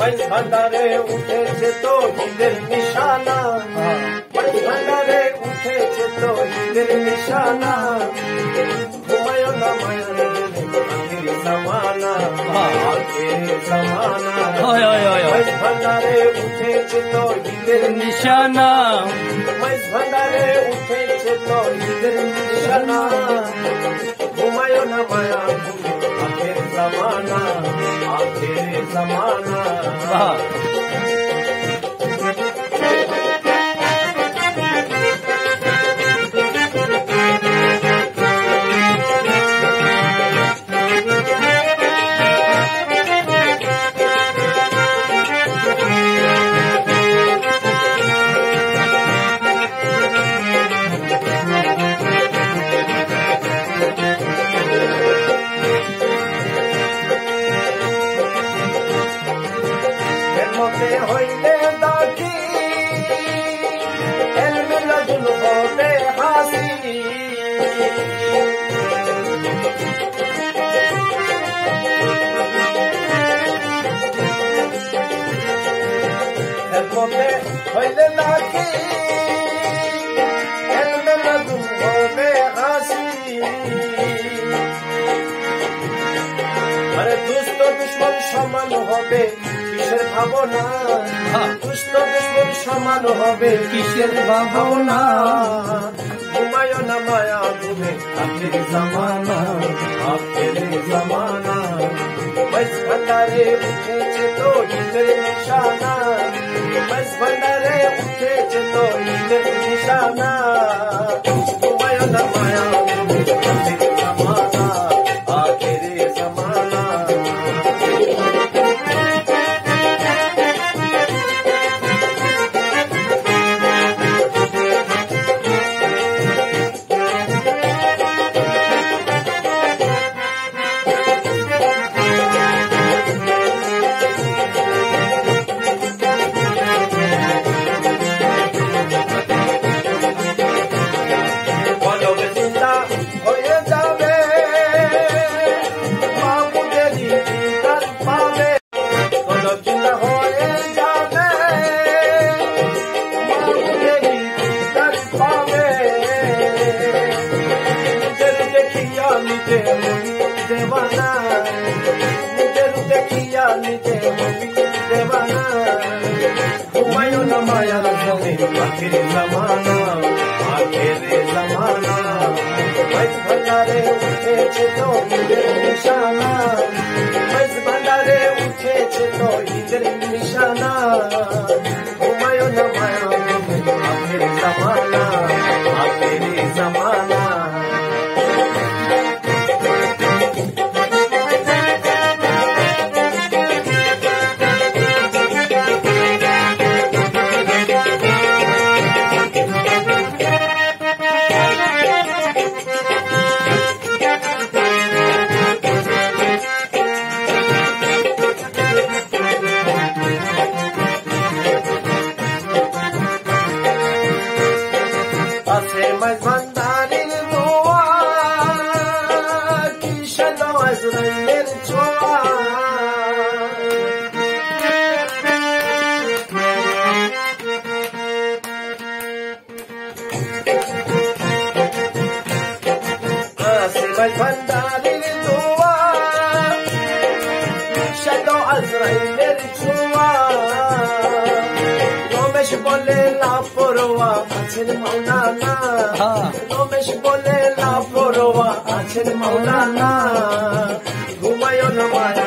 মাইজ ভান্ডারে উঠেছে তো ঈদের নিশানা, মাইজ ভান্ডারে উঠেছে তো ঈদের নিশানা, ঘুমায়ো না মায়ের আখের জামানা, আখের জামানা, মাইজ ভান্ডারে উঠেছে তো ঈদের নিশানা, মাইজ ভান্ডারে উঠেছে তো ঈদের নিশানা, ঘুমায়ো না মায়া আখের জামানা, আখের জামানা। হইলে দাকি এলমিলাদুল হবে হাসি, হইলে দাকি এলমিলাদুল হবে হাসি, আরে দুষ্ট দুশ্মন সমান হবে কিসের ভাবনা, দুষ্ট দুশ্মন সমান হবে কিসের ভাবনা, ঘুমায়ো না মায়া ঘুমে আখের জামানা, আখের জামানা, মাইজ ভান্ডারে উঠেছে তো ঈদের নিশানা, মাইজ ভান্ডারে উঠেছে তো ঈদের নিশানা, ঘুমায়ো না মায়া ঘুমে আখের জামানা, আখের জামানা। দেবানা নিজের দেখিয়া নিজে দেবানা, ঘুমায়ো না মায়ার ঘরে আখের জামানা, আখের জামানা, মাইজ ভান্ডারে উঠেছে তো ঈদের নিশানা, মাইজ ভান্ডারে উঠেছে তো ঈদের নিশানা, ঘুমায়ো না মায়ার ঘরে আখের জামানা, আখের জামানা। মাইজ ভান্ডারের দোয়া কিসের আজরাইলের ছোঁয়া, মাইজ ভান্ডারের দোয়া কিসের আজরাইলের ছোঁয়া, রমেশ বলে লাপরোয়া আছেন মাওলানা, রমেশ বলে লাপরোয়া আছেন মাওলানা, ঘুমায়ো না মায়া